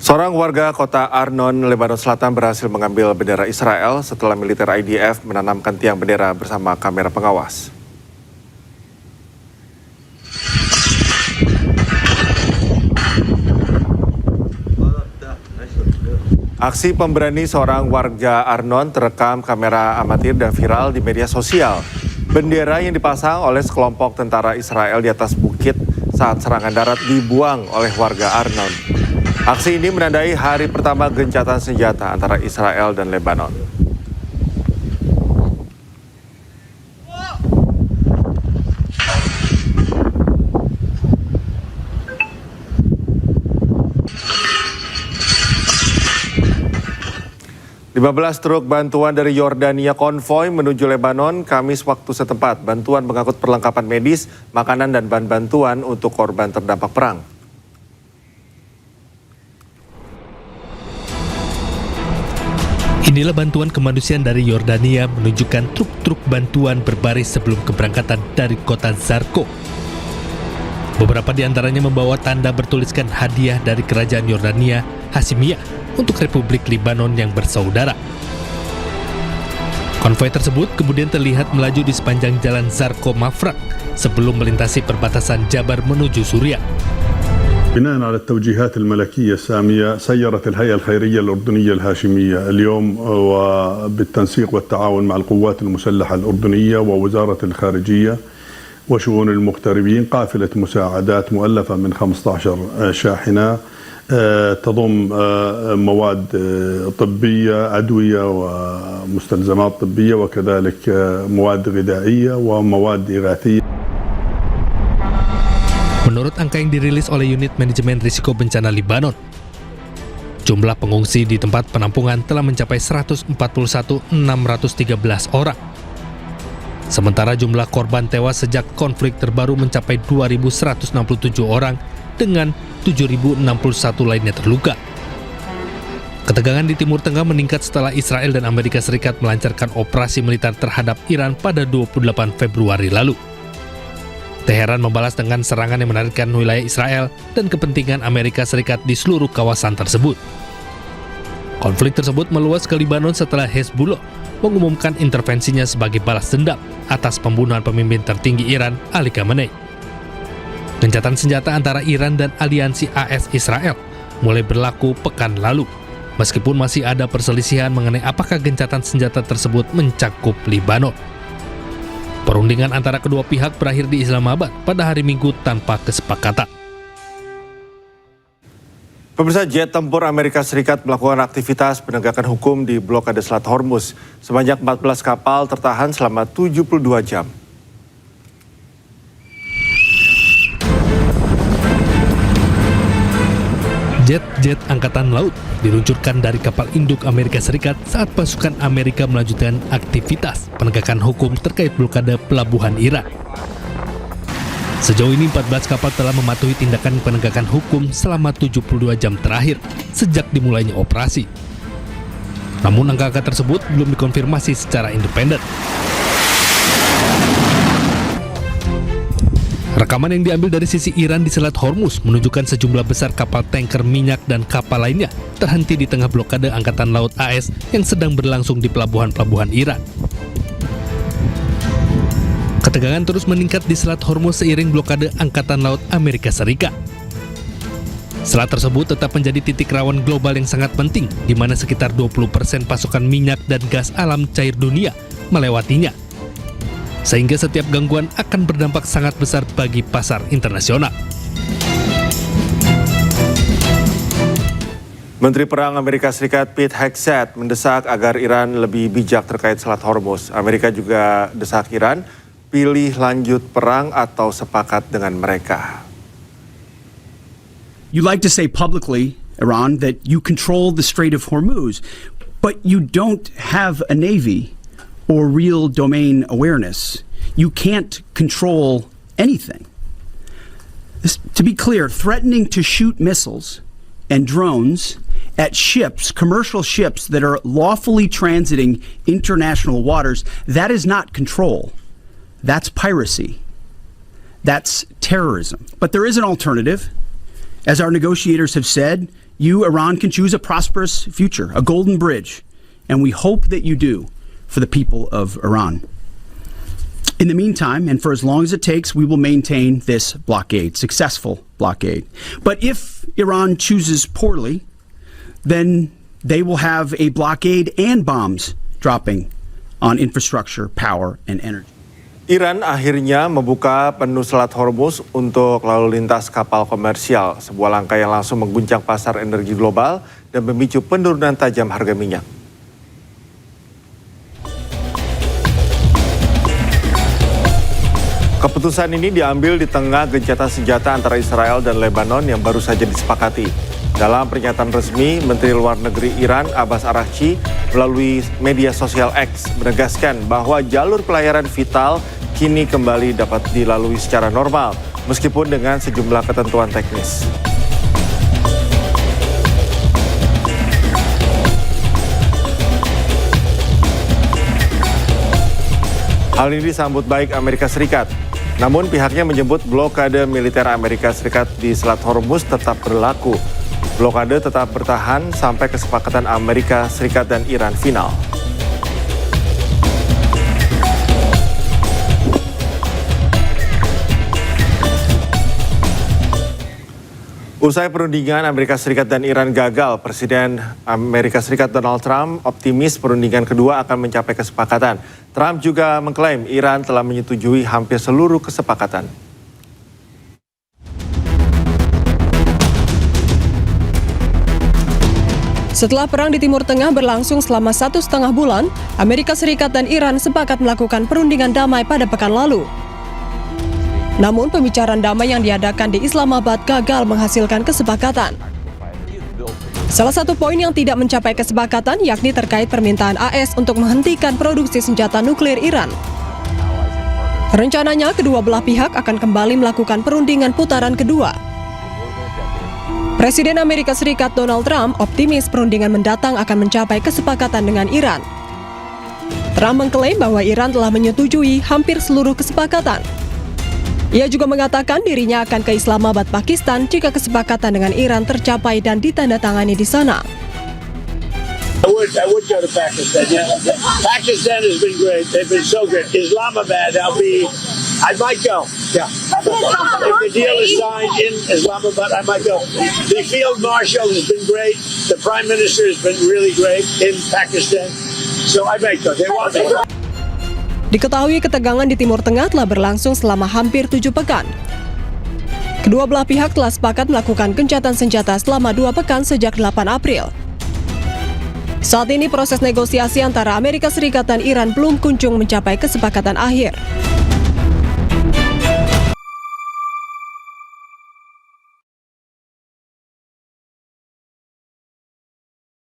Seorang warga kota Arnon, Lebanon Selatan berhasil mengambil bendera Israel setelah militer IDF menanamkan tiang bendera bersama kamera pengawas. Aksi pemberani seorang warga Arnon terekam kamera amatir dan viral di media sosial. Bendera yang dipasang oleh sekelompok tentara Israel di atas bukit saat serangan darat dibuang oleh warga Arnon. Aksi ini menandai hari pertama gencatan senjata antara Israel dan Lebanon. Lima belas truk bantuan dari Yordania konvoi menuju Lebanon Kamis waktu setempat. Bantuan mengangkut perlengkapan medis, makanan, dan bahan bantuan untuk korban terdampak perang. Inilah bantuan kemanusiaan dari Yordania menunjukkan truk-truk bantuan berbaris sebelum keberangkatan dari kota Zarko. Beberapa di antaranya membawa tanda bertuliskan hadiah dari kerajaan Yordania, Hashimiyah, untuk Republik Lebanon yang bersaudara. Konvoi tersebut kemudian terlihat melaju di sepanjang jalan Zarko Mafraq sebelum melintasi perbatasan Jabar menuju Suriah. بناء على التوجيهات الملكية السامية سيرت الهيئة الخيرية الأردنية الهاشمية اليوم وبالتنسيق والتعاون مع القوات المسلحة الأردنية ووزارة الخارجية وشؤون المغتربين قافلة مساعدات مؤلفة من 15 شاحنة تضم مواد طبية أدوية ومستلزمات طبية وكذلك مواد غذائية ومواد إغاثية. Menurut angka yang dirilis oleh Unit Manajemen Risiko Bencana Lebanon, jumlah pengungsi di tempat penampungan telah mencapai 141.613 orang. Sementara jumlah korban tewas sejak konflik terbaru mencapai 2.167 orang dengan 7.061 lainnya terluka. Ketegangan di Timur Tengah meningkat setelah Israel dan Amerika Serikat melancarkan operasi militer terhadap Iran pada 28 Februari lalu. Teheran membalas dengan serangan yang menarikkan wilayah Israel dan kepentingan Amerika Serikat di seluruh kawasan tersebut. Konflik tersebut meluas ke Lebanon setelah Hezbollah mengumumkan intervensinya sebagai balas dendam atas pembunuhan pemimpin tertinggi Iran, Ali Khamenei. Gencatan senjata antara Iran dan aliansi AS Israel mulai berlaku pekan lalu, meskipun masih ada perselisihan mengenai apakah gencatan senjata tersebut mencakup Lebanon. Perundingan antara kedua pihak berakhir di Islamabad pada hari Minggu tanpa kesepakatan. Pemirsa, jet tempur Amerika Serikat melakukan aktivitas penegakan hukum di blokade Selat Hormuz. Sebanyak 14 kapal tertahan selama 72 jam. Jet-jet Angkatan Laut diluncurkan dari kapal induk Amerika Serikat saat pasukan Amerika melanjutkan aktivitas penegakan hukum terkait blokade pelabuhan Irak. Sejauh ini 14 kapal telah mematuhi tindakan penegakan hukum selama 72 jam terakhir sejak dimulainya operasi. Namun angka-angka tersebut belum dikonfirmasi secara independen. Rekaman yang diambil dari sisi Iran di Selat Hormuz menunjukkan sejumlah besar kapal tanker minyak dan kapal lainnya terhenti di tengah blokade Angkatan Laut AS yang sedang berlangsung di pelabuhan-pelabuhan Iran. Ketegangan terus meningkat di Selat Hormuz seiring blokade Angkatan Laut Amerika Serikat. Selat tersebut tetap menjadi titik rawan global yang sangat penting, di mana sekitar 20% pasokan minyak dan gas alam cair dunia melewatinya. Sehingga setiap gangguan akan berdampak sangat besar bagi pasar internasional. Menteri Perang Amerika Serikat Pete Hegseth mendesak agar Iran lebih bijak terkait Selat Hormuz. Amerika juga desak Iran pilih lanjut perang atau sepakat dengan mereka. You like to say publicly, Iran, that you control the Strait of Hormuz, but you don't have a navy or real domain awareness. You can't control anything. To be clear, threatening to shoot missiles and drones at ships, commercial ships that are lawfully transiting international waters, that is not control. That's piracy. That's terrorism. But there is an alternative. As our negotiators have said, Iran, can choose a prosperous future, a golden bridge, and we hope that you do for the people of Iran. In the meantime, and for as long as it takes, we will maintain this blockade, successful blockade. But if Iran chooses poorly, then they will have a blockade and bombs dropping on infrastructure, power, and energy. Iran akhirnya membuka penuh Selat Hormuz untuk lalu lintas kapal komersial, sebuah langkah yang langsung mengguncang pasar energi global dan memicu penurunan tajam harga minyak. Keputusan ini diambil di tengah gencatan senjata antara Israel dan Lebanon yang baru saja disepakati. Dalam pernyataan resmi, Menteri Luar Negeri Iran Abbas Araghchi melalui media sosial X menegaskan bahwa jalur pelayaran vital kini kembali dapat dilalui secara normal, meskipun dengan sejumlah ketentuan teknis. Hal ini disambut baik Amerika Serikat. Namun pihaknya menyebut blokade militer Amerika Serikat di Selat Hormuz tetap berlaku. Blokade tetap bertahan sampai kesepakatan Amerika Serikat dan Iran final. Usai perundingan Amerika Serikat dan Iran gagal, Presiden Amerika Serikat Donald Trump optimis perundingan kedua akan mencapai kesepakatan. Trump juga mengklaim Iran telah menyetujui hampir seluruh kesepakatan. Setelah perang di Timur Tengah berlangsung selama 1,5 bulan, Amerika Serikat dan Iran sepakat melakukan perundingan damai pada pekan lalu. Namun pembicaraan damai yang diadakan di Islamabad gagal menghasilkan kesepakatan. Salah satu poin yang tidak mencapai kesepakatan yakni terkait permintaan AS untuk menghentikan produksi senjata nuklir Iran. Rencananya kedua belah pihak akan kembali melakukan perundingan putaran kedua. Presiden Amerika Serikat Donald Trump optimis perundingan mendatang akan mencapai kesepakatan dengan Iran. Trump mengklaim bahwa Iran telah menyetujui hampir seluruh kesepakatan. Ia juga mengatakan dirinya akan ke Islamabad, Pakistan jika kesepakatan dengan Iran tercapai dan ditandatangani di sana. I would go to Pakistan. Yeah. Pakistan has been great. They've been so good. Islamabad, I might go. Yeah. If the deal is signed in Islamabad, I might go. The field marshal has been great. The prime minister has been really great in Pakistan. So I might go. They want me. Diketahui ketegangan di Timur Tengah telah berlangsung selama hampir 7 pekan. Kedua belah pihak telah sepakat melakukan gencatan senjata selama 2 pekan sejak 8 April. Saat ini proses negosiasi antara Amerika Serikat dan Iran belum kunjung mencapai kesepakatan akhir.